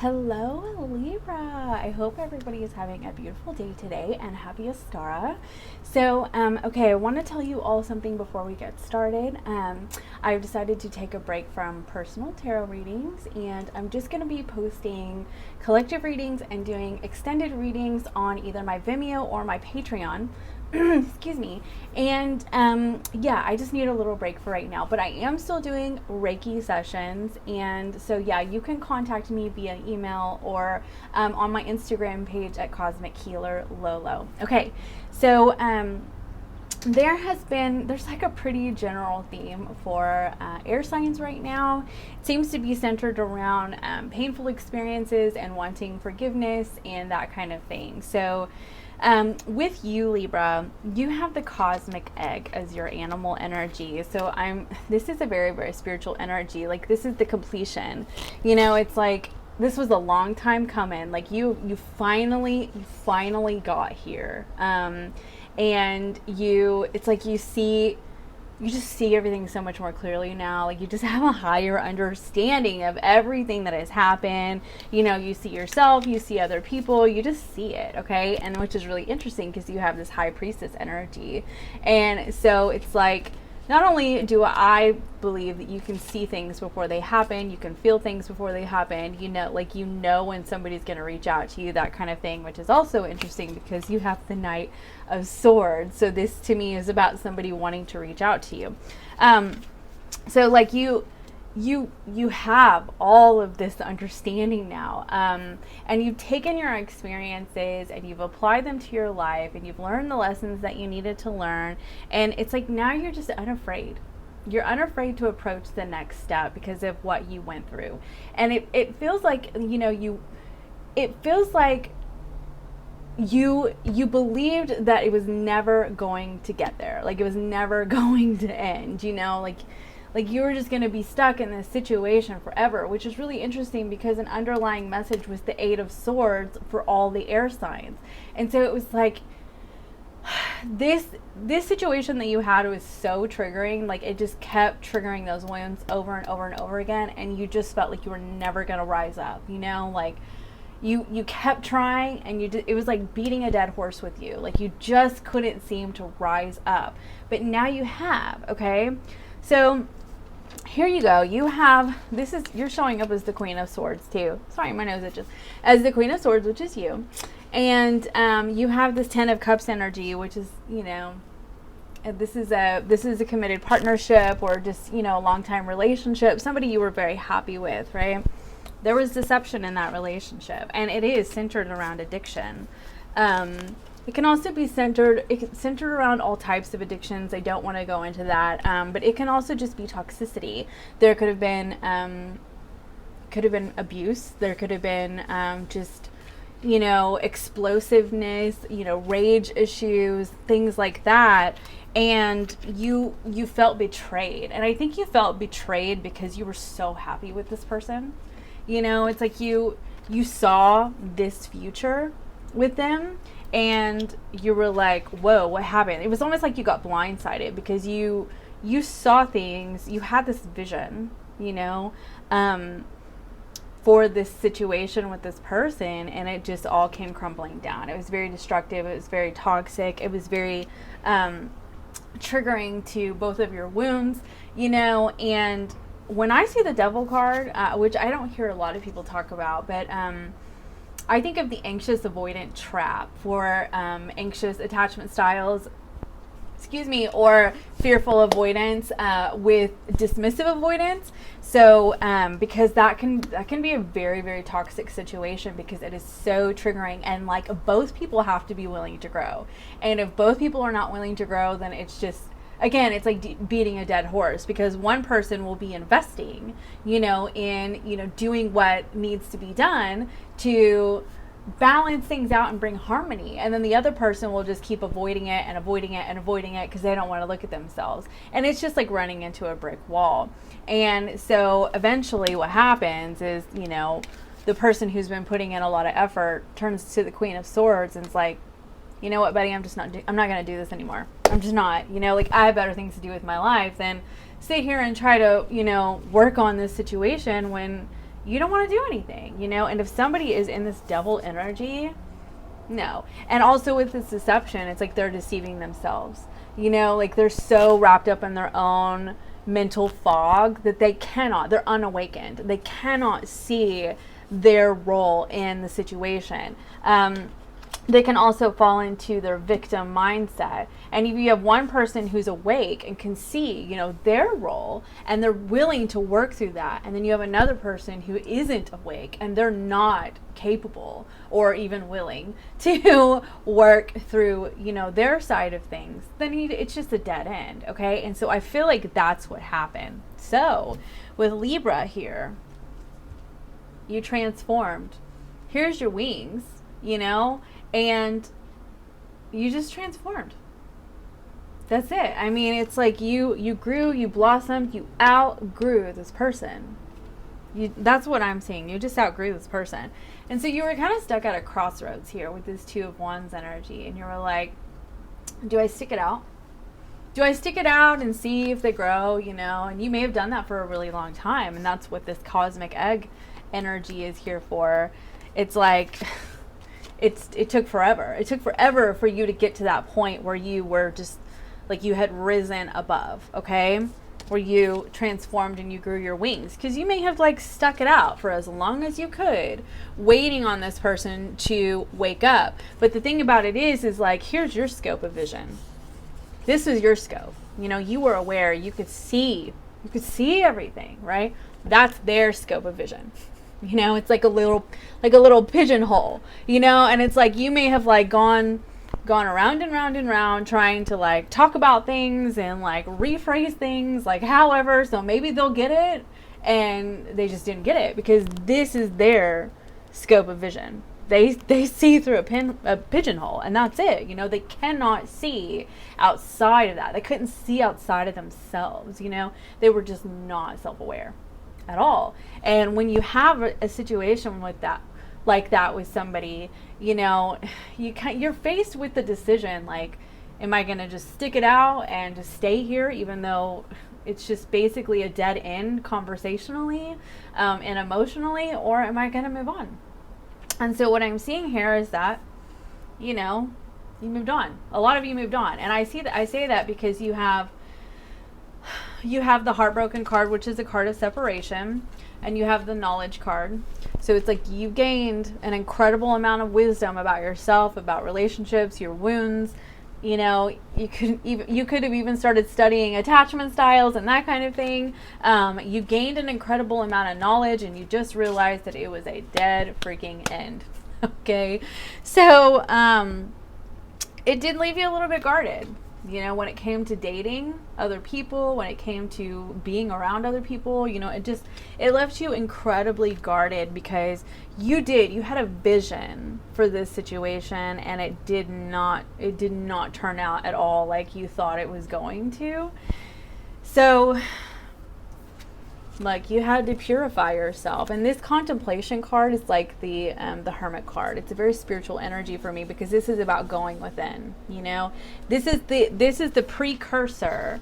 Hello, Libra. I hope everybody is having a beautiful day today and happy Astara. Okay, I want to tell you all something before we get started. I've decided to take a break from personal tarot readings, and I'm just going to be posting collective readings and doing extended readings on either my Vimeo or my Patreon. Excuse me. And yeah, I just need a little break for right now, but I am still doing Reiki sessions. And so, yeah, you can contact me via email or on my Instagram page at Cosmic Healer Lolo. Okay, so there's like a pretty general theme for air signs right now. It seems to be centered around painful experiences and wanting forgiveness and that kind of thing. So with you, Libra, you have the cosmic egg as your animal energy. So this is a very, very spiritual energy. Like, this is the completion. You know, it's like, this was a long time coming. Like, you finally got here. And it's like you just see everything so much more clearly now. Like, you just have a higher understanding of everything that has happened. You know, you see yourself, you see other people, you just see it, okay? And which is really interesting because you have this high priestess energy. And so it's like, not only do I believe that you can see things before they happen, you can feel things before they happen, you know when somebody's going to reach out to you, that kind of thing, which is also interesting because you have the Knight of Swords. So this to me is about somebody wanting to reach out to you. So like you have all of this understanding now, and you've taken your experiences and you've applied them to your life and you've learned the lessons that you needed to learn, and it's like now you're just unafraid. You're unafraid to approach the next step because of what you went through. And it feels like, it feels like you believed that it was never going to get there. Like, it was never going to end, like you were just going to be stuck in this situation forever, which is really interesting because an underlying message was the Eight of Swords for all the air signs. And so it was like, this situation that you had was so triggering. Like, it just kept triggering those wounds over and over and over again, and you just felt like you were never going to rise up, like you kept trying, and it was like beating a dead horse with you. Like, you just couldn't seem to rise up. But now you have, okay? So here you go. You're showing up as the Queen of Swords too. Sorry, my nose itches. As the Queen of Swords, which is you. And you have this Ten of Cups energy, which is, this is a committed partnership, or just, a long-time relationship, somebody you were very happy with, right? There was deception in that relationship, and it is centered around addiction. It can also be centered around all types of addictions. I don't want to go into that, but it can also just be toxicity. There could have been abuse. There could have been just, explosiveness, rage issues, things like that. And you felt betrayed. And I think you felt betrayed because you were so happy with this person. It's like you saw this future with them, and you were like, whoa, what happened? It was almost like you got blindsided because you saw things, you had this vision, for this situation with this person, and it just all came crumbling down. It was very destructive. It was very toxic. It was very triggering to both of your wounds, and when I see the Devil card, which I don't hear a lot of people talk about, but I think of the anxious avoidant trap for anxious attachment styles, or fearful avoidance with dismissive avoidance. So because that can be a very, very toxic situation because it is so triggering, and like both people have to be willing to grow. And if both people are not willing to grow, then it's just, again, it's like beating a dead horse, because one person will be investing, in, doing what needs to be done to balance things out and bring harmony. And then the other person will just keep avoiding it and avoiding it and avoiding it because they don't want to look at themselves. And it's just like running into a brick wall. And so eventually what happens is, the person who's been putting in a lot of effort turns to the Queen of Swords and it's like, you know what, buddy, I'm not going to do this anymore. I'm just not, I have better things to do with my life than sit here and try to, work on this situation when, you don't want to do anything, you know? And if somebody is in this devil energy, no. And also with this deception, it's like they're deceiving themselves, you know? Like they're so wrapped up in their own mental fog that they're unawakened. They cannot see their role in the situation. They can also fall into their victim mindset. And if you have one person who's awake and can see, you know, their role, and they're willing to work through that, and then you have another person who isn't awake and they're not capable or even willing to work through, you know, their side of things, then it's just a dead end, okay? And so I feel like that's what happened. So with Libra here, you transformed. Here's your wings, you know, and you just transformed. That's it. I mean, it's like you grew, you blossomed, you outgrew this person. That's what I'm seeing. You just outgrew this person. And so you were kind of stuck at a crossroads here with this Two of Wands energy. And you were like, do I stick it out? Do I stick it out and see if they grow, you know? And you may have done that for a really long time. And that's what this cosmic egg energy is here for. It's like... It took forever. It took forever for you to get to that point where you were just like you had risen above, okay? Where you transformed and you grew your wings. Because you may have like stuck it out for as long as you could, waiting on this person to wake up. But the thing about it is like, here's your scope of vision. This is your scope. You know, you were aware, you could see everything, right? That's their scope of vision. You know, it's like a little pigeonhole, you know, and it's like you may have like gone around and round and round trying to like talk about things and like rephrase things like however, so maybe they'll get it, and they just didn't get it because this is their scope of vision. They see through a pigeonhole, and that's it. You know, they cannot see outside of that. They couldn't see outside of themselves, you know. They were just not self-aware at all. And when you have a situation with that, like that with somebody, you know, you're faced with the decision, like, am I going to just stick it out and just stay here even though it's just basically a dead end conversationally and emotionally, or am I going to move on? And so what I'm seeing here is that, you know, you moved on. A lot of you moved on. And I say that because you have the heartbroken card, which is a card of separation, and you have the knowledge card. So it's like you gained an incredible amount of wisdom about yourself, about relationships, your wounds. You know, you could have even started studying attachment styles and that kind of thing. You gained an incredible amount of knowledge, and you just realized that it was a dead freaking end. Okay, so it did leave you a little bit guarded. You know, when it came to dating other people, when it came to being around other people, you know, it left you incredibly guarded because you had a vision for this situation, and it did not turn out at all like you thought it was going to. So, like, you had to purify yourself. And this contemplation card is like the Hermit card. It's a very spiritual energy for me because this is about going within, you know. This is the precursor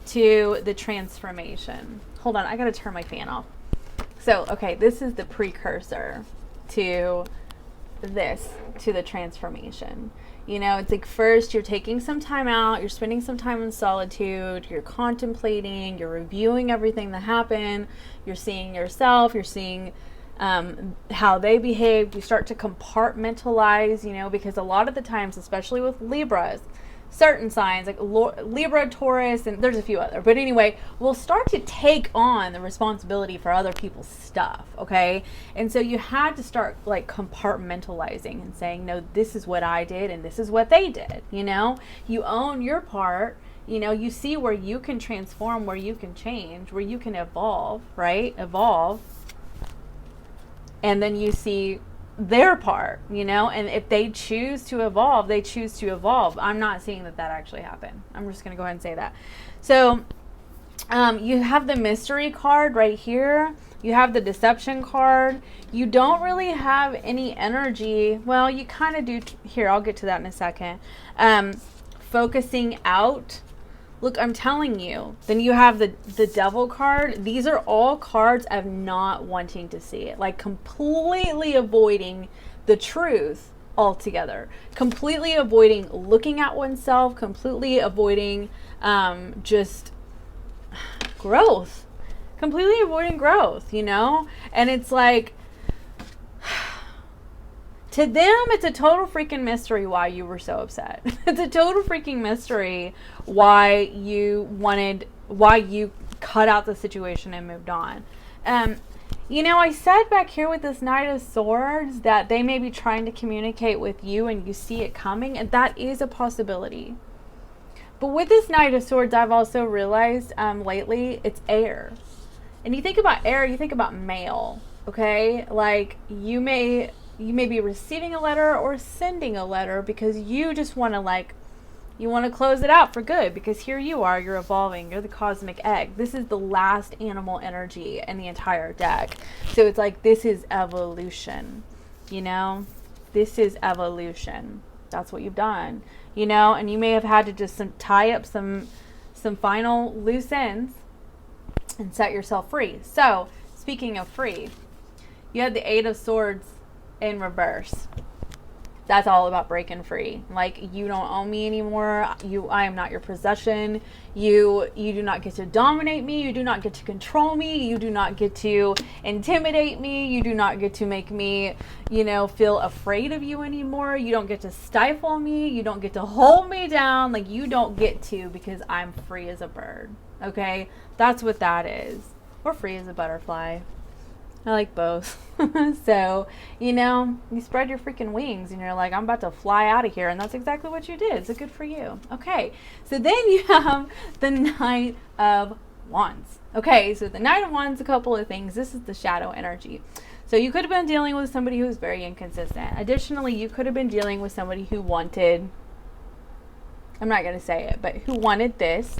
to the transformation. Hold on, I got to turn my fan off. So, okay, this is the precursor to the transformation. You know, it's like first you're taking some time out, you're spending some time in solitude, you're contemplating, you're reviewing everything that happened, you're seeing yourself, you're seeing how they behaved. You start to compartmentalize, you know, because a lot of the times, especially with Libras, certain signs like Libra, Taurus, and there's a few other, but anyway, we'll start to take on the responsibility for other people's stuff, okay? And so you had to start like compartmentalizing and saying, no, this is what I did and this is what they did, you know? You own your part, you know, you see where you can transform, where you can change, where you can evolve, right? Evolve. And then you see their part, you know, and if they choose to evolve, they choose to evolve. I'm not seeing that actually happened. I'm just going to go ahead and say that. So you have the mystery card right here. You have the deception card. You don't really have any energy. Well, you kind of do here. I'll get to that in a second. Focusing out Look, I'm telling you. Then you have the devil card. These are all cards of not wanting to see it. Like completely avoiding the truth altogether. Completely avoiding looking at oneself. Completely avoiding just growth. Completely avoiding growth, you know? And it's like, to them, it's a total freaking mystery why you were so upset. It's a total freaking mystery why you cut out the situation and moved on. You know, I said back here with this Knight of Swords that they may be trying to communicate with you and you see it coming, and that is a possibility. But with this Knight of Swords, I've also realized lately, it's air. And you think about air, you think about mail, okay? Like, you may be receiving a letter or sending a letter because you just want to you want to close it out for good, because here you are, you're evolving, you're the cosmic egg. This is the last animal energy in the entire deck. So it's like, this is evolution, you know? This is evolution. That's what you've done, you know? And you may have had to just tie up some final loose ends and set yourself free. So, speaking of free, you had the Eight of Swords in reverse. That's all about breaking free. Like, you don't own me anymore. I am not your possession. You do not get to dominate me. You do not get to control me. You do not get to intimidate me. You do not get to make me, you know, feel afraid of you anymore. You don't get to stifle me. You don't get to hold me down. Like, you don't get to, because I'm free as a bird. Okay? That's what that is. Or free as a butterfly. I like both. So, you know, you spread your freaking wings and you're like, I'm about to fly out of here. And that's exactly what you did. So good for you. Okay. So then you have the Knight of Wands. Okay. So the Knight of Wands, a couple of things. This is the shadow energy. So you could have been dealing with somebody who's very inconsistent. Additionally, you could have been dealing with somebody who wanted, I'm not going to say it, but who wanted this.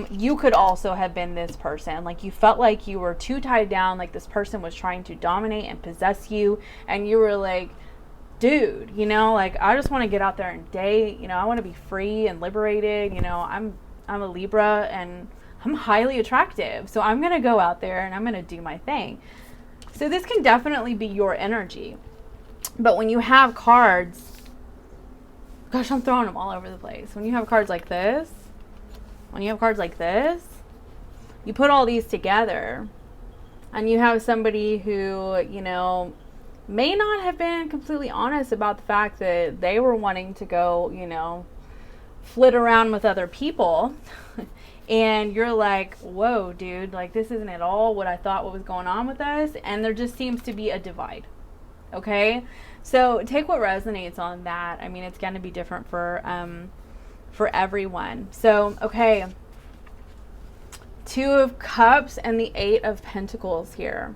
You could also have been this person. Like, you felt like you were too tied down. Like, this person was trying to dominate and possess you. And you were like, dude, you know, like, I just want to get out there and date. You know, I want to be free and liberated. You know, I'm a Libra and I'm highly attractive. So I'm going to go out there and I'm going to do my thing. So this can definitely be your energy. But when you have cards, gosh, I'm throwing them all over the place. When you have cards like this, you put all these together and you have somebody who, you know, may not have been completely honest about the fact that they were wanting to go, you know, flit around with other people. And you're like, whoa, dude, like, this isn't at all what I thought what was going on with us. And there just seems to be a divide. Okay? So take what resonates on that. I mean, it's going to be different for everyone. So, okay. 2 of Cups and the 8 of Pentacles here.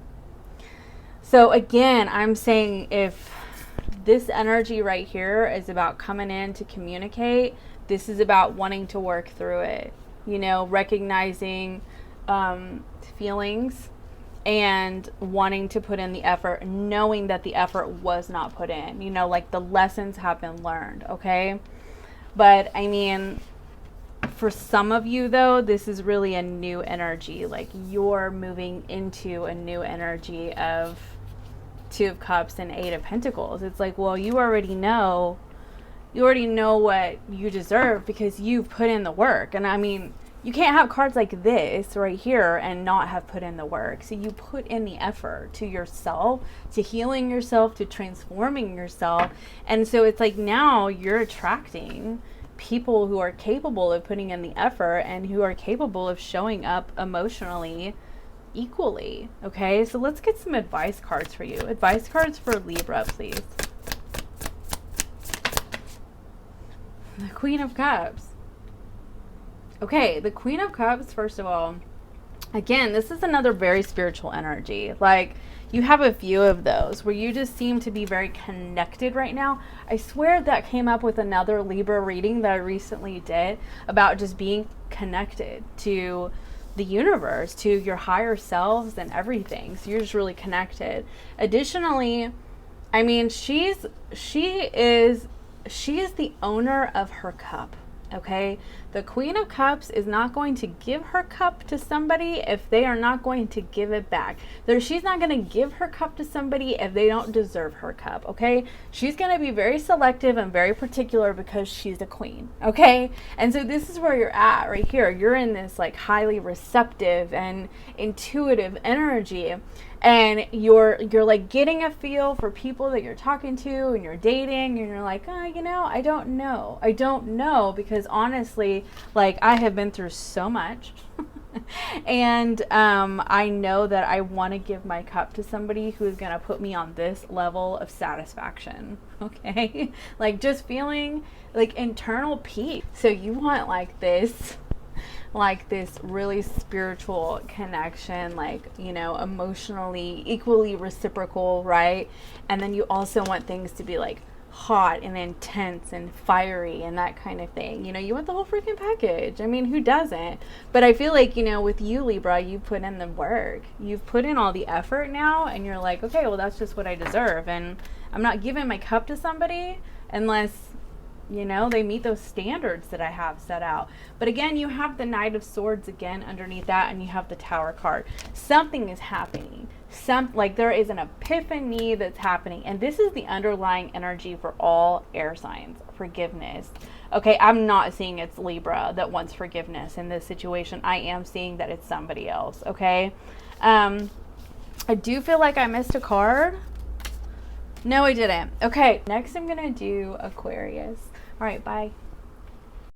So again, I'm saying if this energy right here is about coming in to communicate, this is about wanting to work through it. You know, recognizing feelings and wanting to put in the effort, knowing that the effort was not put in. You know, like, the lessons have been learned, okay? But, I mean, for some of you, though, this is really a new energy. Like, you're moving into a new energy of 2 of Cups and 8 of Pentacles. It's like, well, you already know what you deserve because you've put in the work. And, I mean, you can't have cards like this right here and not have put in the work. So you put in the effort to yourself, to healing yourself, to transforming yourself. And so it's like, now you're attracting people who are capable of putting in the effort and who are capable of showing up emotionally equally. Okay, so let's get some advice cards for you. Advice cards for Libra, please. The Queen of Cups. Okay, the Queen of Cups, first of all, again, this is another very spiritual energy. Like, you have a few of those where you just seem to be very connected right now. I swear that came up with another Libra reading that I recently did about just being connected to the universe, to your higher selves and everything. So you're just really connected. Additionally, I mean, she is the owner of her cup. Okay, the Queen of Cups is not going to give her cup to somebody if they are not going to give it back. She's not going to give her cup to somebody if they don't deserve her cup. Okay, she's going to be very selective and very particular because she's a queen. Okay, and so this is where you're at right here. You're in this like highly receptive and intuitive energy, and you're like getting a feel for people that you're talking to and you're dating, and you're like, you know, I don't know, because honestly, like, I have been through so much and I know that I want to give my cup to somebody who's going to put me on this level of satisfaction. Okay, like just feeling like internal peace. So you want like this really spiritual connection, like, you know, emotionally equally reciprocal, right? And then you also want things to be like hot and intense and fiery and that kind of thing. You know, you want the whole freaking package. I mean, who doesn't? But I feel like, you know, with you, Libra, you put in the work. You've put in all the effort now, and you're like, okay, well, that's just what I deserve. And I'm not giving my cup to somebody unless, you know, they meet those standards that I have set out. But again, you have the Knight of Swords again underneath that, and you have the Tower card. Something is happening. Like there is an epiphany that's happening, and this is the underlying energy for all air signs. Forgiveness. Okay, I'm not seeing it's Libra that wants forgiveness in this situation. I am seeing that it's somebody else. Okay, I do feel like I missed a card. No, I didn't. Okay, next I'm gonna do Aquarius. All right, bye.